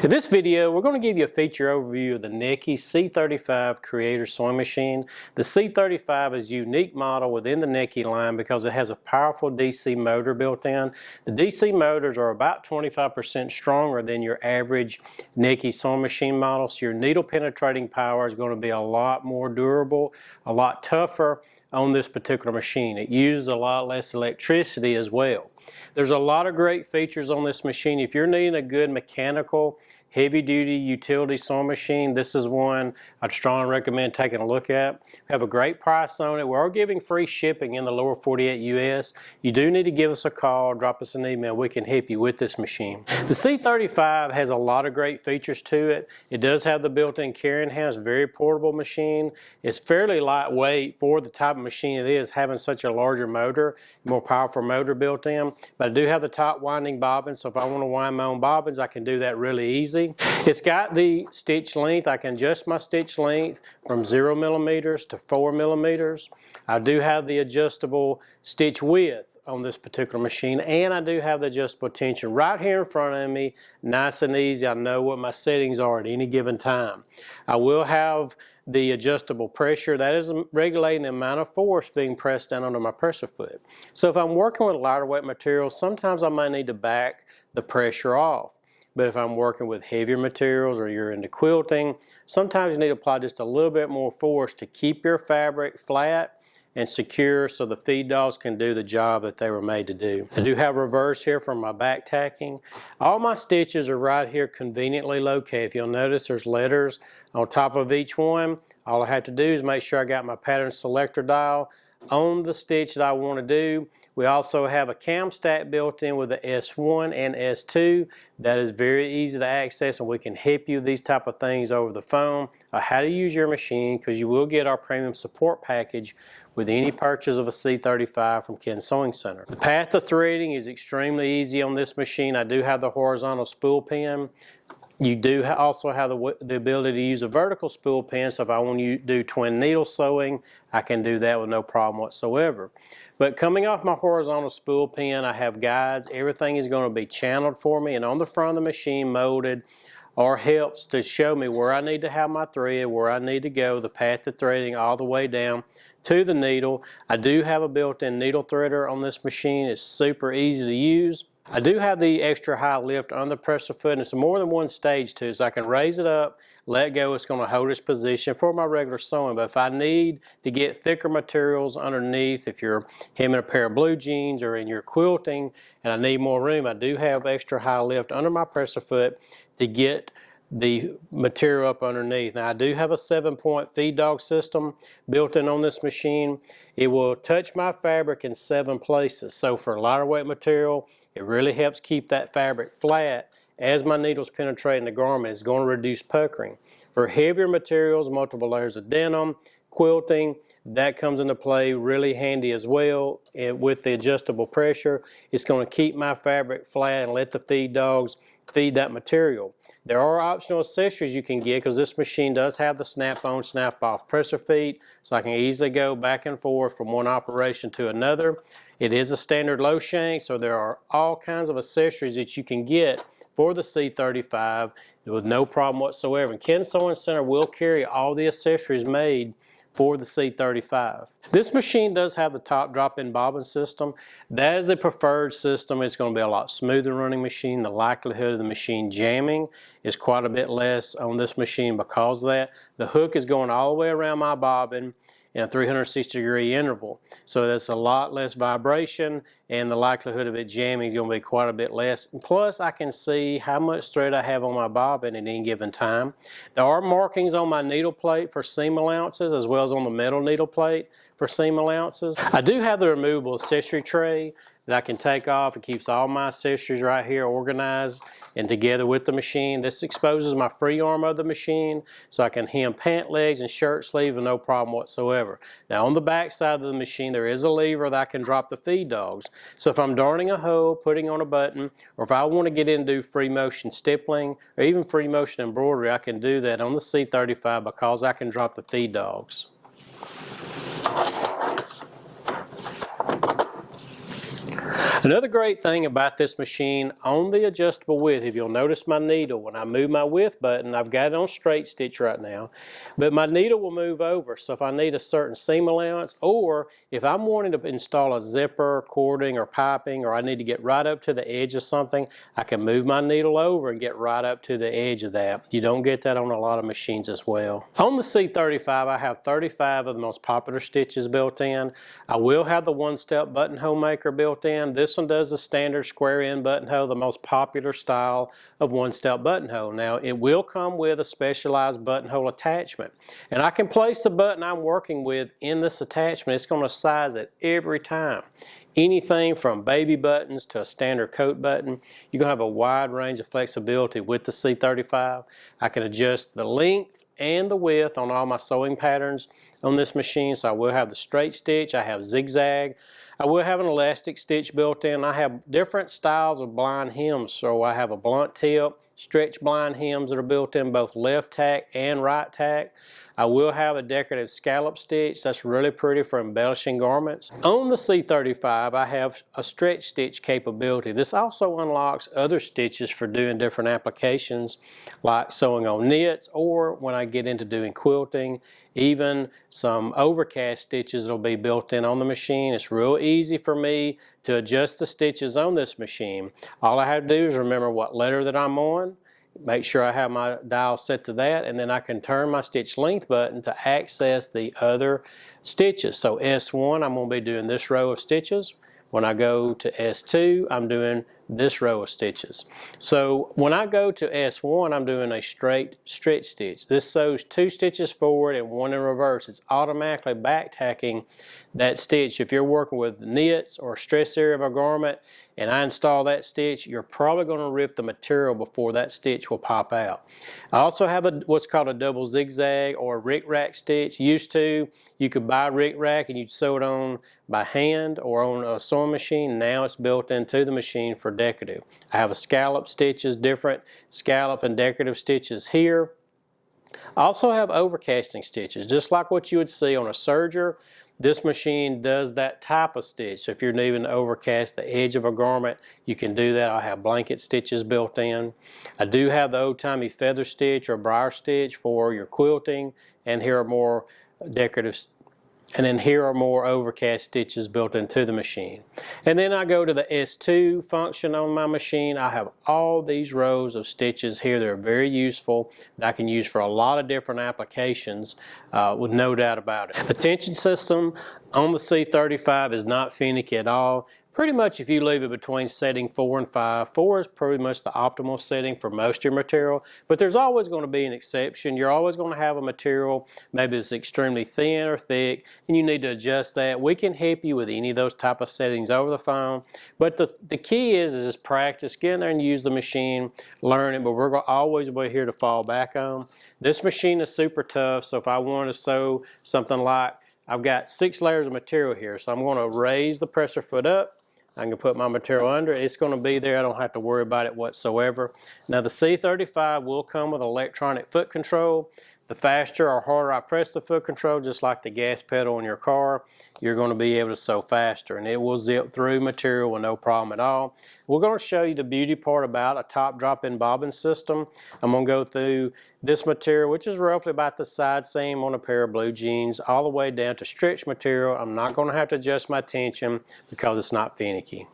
In this video, we're going to give you a feature overview of the Necchi C35 Creator Sewing Machine. The C35 is a unique model within the Necchi line because it has a powerful DC motor built in. The DC motors are about 25% stronger than your average Necchi sewing machine model, so your needle penetrating power is going to be a lot more durable, a lot tougher on this particular machine. It uses a lot less electricity as well. There's a lot of great features on this machine. If you're needing a good mechanical, heavy-duty utility sewing machine, this is one I'd strongly recommend taking a look at. We have a great price on it. We're giving free shipping in the lower 48 US. You do need to give us a call, drop us an email. We can help you with this machine. The C35 has a lot of great features to it. It does have the built-in carrying handle. It's a very portable machine. It's fairly lightweight for the type of machine it is, having such a larger motor, more powerful motor built in. But I do have the top winding bobbin, so if I want to wind my own bobbins, I can do that really easy. It's got the stitch length. I can adjust my stitch length from 0 millimeters to 4 millimeters. I do have the adjustable stitch width on this particular machine, and I do have the adjustable tension right here in front of me, nice and easy. I know what my settings are at any given time. I will have the adjustable pressure. That is regulating the amount of force being pressed down onto my presser foot. So if I'm working with lighter weight materials, sometimes I might need to back the pressure off. But if I'm working with heavier materials or you're into quilting, sometimes you need to apply just a little bit more force to keep your fabric flat and secure so the feed dogs can do the job that they were made to do. I do have reverse here for my back tacking. All my stitches are right here conveniently located. If you'll notice, there's letters on top of each one. All I have to do is make sure I got my pattern selector dial on the stitch that I want to do. We also have a cam stack built in with the S1 and S2. That is very easy to access, and we can help you with these type of things over the phone or how to use your machine, because you will get our premium support package with any purchase of a C35 from Ken Sewing Center. The path of threading is extremely easy on this machine. I do have the horizontal spool pin. You do also have the ability to use a vertical spool pin, so if I want to do twin needle sewing, I can do that with no problem whatsoever. But coming off my horizontal spool pin, I have guides. Everything is going to be channeled for me, and on the front of the machine molded or helps to show me where I need to have my thread, where I need to go, the path of threading all the way down to the needle. I do have a built-in needle threader on this machine. It's super easy to use. I do have the extra high lift on the presser foot, and it's more than one stage too, so I can raise it up, let go. It's going to hold its position for my regular sewing. But if I need to get thicker materials underneath, if you're hemming a pair of blue jeans or in your quilting and I need more room, I do have extra high lift under my presser foot to get the material up underneath. Now I do have a 7-point feed dog system built in on this machine. It will touch my fabric in 7 places. So for lighter weight material, it really helps keep that fabric flat as my needles penetrate the garment. It's going to reduce puckering. For heavier materials, multiple layers of denim, quilting, that comes into play really handy as well. With the adjustable pressure, it's going to keep my fabric flat and let the feed dogs feed that material. There are optional accessories you can get, because this machine does have the snap-on, snap-off presser feet, so I can easily go back and forth from one operation to another. It is a standard low shank, so there are all kinds of accessories that you can get for the C35 with no problem whatsoever. And Ken Sewing Center will carry all the accessories made for the C35. This machine does have the top drop-in bobbin system. That is the preferred system. It's going to be a lot smoother running machine. The likelihood of the machine jamming is quite a bit less on this machine because of that. The hook is going all the way around my bobbin in a 360-degree interval. So that's a lot less vibration, and the likelihood of it jamming is going to be quite a bit less. Plus, I can see how much thread I have on my bobbin at any given time. There are markings on my needle plate for seam allowances, as well as on the metal needle plate for seam allowances. I do have the removable accessory tray that I can take off. It keeps all my accessories right here organized and together with the machine. This exposes my free arm of the machine, so I can hem pant legs and shirt sleeves with no problem whatsoever. Now on the back side of the machine, there is a lever that I can drop the feed dogs. So if I'm darning a hole, putting on a button, or if I want to get into free motion stippling or even free motion embroidery, I can do that on the C35 because I can drop the feed dogs. Another great thing about this machine on the adjustable width, if you'll notice my needle, when I move my width button, I've got it on straight stitch right now, but my needle will move over. So if I need a certain seam allowance, or if I'm wanting to install a zipper, cording, or piping, or I need to get right up to the edge of something, I can move my needle over and get right up to the edge of that. You don't get that on a lot of machines as well. On the C35, I have 35 of the most popular stitches built in. I will have the one-step buttonhole maker built in. This one does the standard square end buttonhole, the most popular style of one-step buttonhole. Now, it will come with a specialized buttonhole attachment. And I can place the button I'm working with in this attachment. It's going to size it every time. Anything from baby buttons to a standard coat button. You're going to have a wide range of flexibility with the C35. I can adjust the length and the width on all my sewing patterns on this machine. So I will have the straight stitch, I have zigzag, I will have an elastic stitch built in. I have different styles of blind hems. So I have a blunt tip, stretch blind hems that are built in both left tack and right tack. I will have a decorative scallop stitch. That's really pretty for embellishing garments. On the C35, I have a stretch stitch capability. This also unlocks other stitches for doing different applications, like sewing on knits, or when I get into doing quilting, even some overcast stitches will be built in on the machine. It's real easy for me to adjust the stitches on this machine. All I have to do is remember what letter that I'm on, make sure I have my dial set to that, and then I can turn my stitch length button to access the other stitches. So S1, I'm going to be doing this row of stitches. When I go to S2, I'm doing this row of stitches. So when I go to S1, I'm doing a straight stretch stitch. This sews 2 stitches forward and 1 in reverse. It's automatically back tacking that stitch. If you're working with knits or stress area of a garment and I install that stitch, you're probably going to rip the material before that stitch will pop out. I also have what's called a double zigzag or a rick rack stitch. Used to, you could buy a rick rack and you'd sew it on by hand or on a sewing machine. Now it's built into the machine for decorative. I have a scallop stitches, different scallop and decorative stitches here. I also have overcasting stitches, just like what you would see on a serger. This machine does that type of stitch. So if you're needing to overcast the edge of a garment, you can do that. I have blanket stitches built in. I do have the old-timey feather stitch or briar stitch for your quilting, and here are more decorative and then here are more overcast stitches built into the machine. And then I go to the S2 function on my machine. I have all these rows of stitches here that are very useful that I can use for a lot of different applications with no doubt about it. The tension system on the C35 is not finicky at all. Pretty much if you leave it between setting 4 and 5, 4 is pretty much the optimal setting for most of your material, but there's always going to be an exception. You're always going to have a material, maybe it's extremely thin or thick, and you need to adjust that. We can help you with any of those type of settings over the phone, but the key is practice. Get in there and use the machine, learn it, but we're always be here to fall back on. This machine is super tough, so if I want to sew something like, I've got 6 layers of material here, so I'm going to raise the presser foot up. I can put my material under it. It's going to be there. I don't have to worry about it whatsoever. Now the C35 will come with electronic foot control. The faster or harder I press the foot control, just like the gas pedal in your car, you're going to be able to sew faster, and it will zip through material with no problem at all. We're going to show you the beauty part about a top drop-in bobbin system. I'm going to go through this material, which is roughly about the side seam on a pair of blue jeans, all the way down to stretch material. I'm not going to have to adjust my tension because it's not finicky.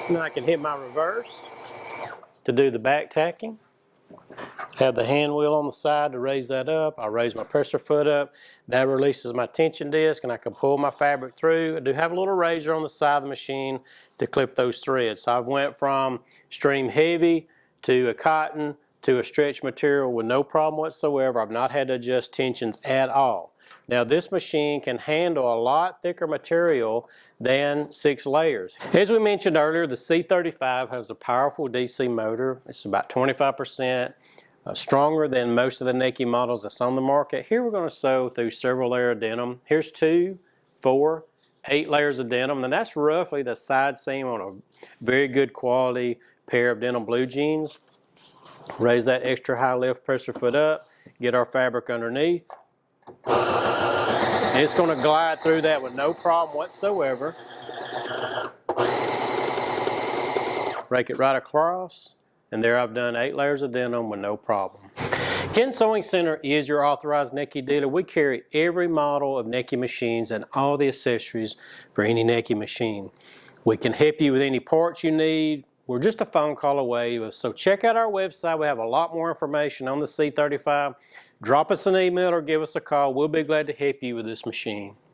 Now I can hit my reverse to do the back tacking. Have the hand wheel on the side to raise that up. I raise my presser foot up. That releases my tension disc and I can pull my fabric through. I do have a little razor on the side of the machine to clip those threads. So I've went from stream heavy to a cotton to a stretch material with no problem whatsoever. I've not had to adjust tensions at all. Now this machine can handle a lot thicker material than 6 layers. As we mentioned earlier, the C35 has a powerful DC motor. It's about 25% stronger than most of the Necchi models that's on the market. Here we're going to sew through several layers of denim. Here's 2, 4, 8 layers of denim, and that's roughly the side seam on a very good quality pair of denim blue jeans. Raise that extra high lift pressure foot up, get our fabric underneath, and it's going to glide through that with no problem whatsoever. Rake it right across, and there I've done 8 layers of denim with no problem. Ken Sewing Center is your authorized Necchi dealer. We carry every model of Necchi machines and all the accessories for any Necchi machine. We can help you with any parts you need. We're just a phone call away. So check out our website. We have a lot more information on the C35. Drop us an email or give us a call. We'll be glad to help you with this machine.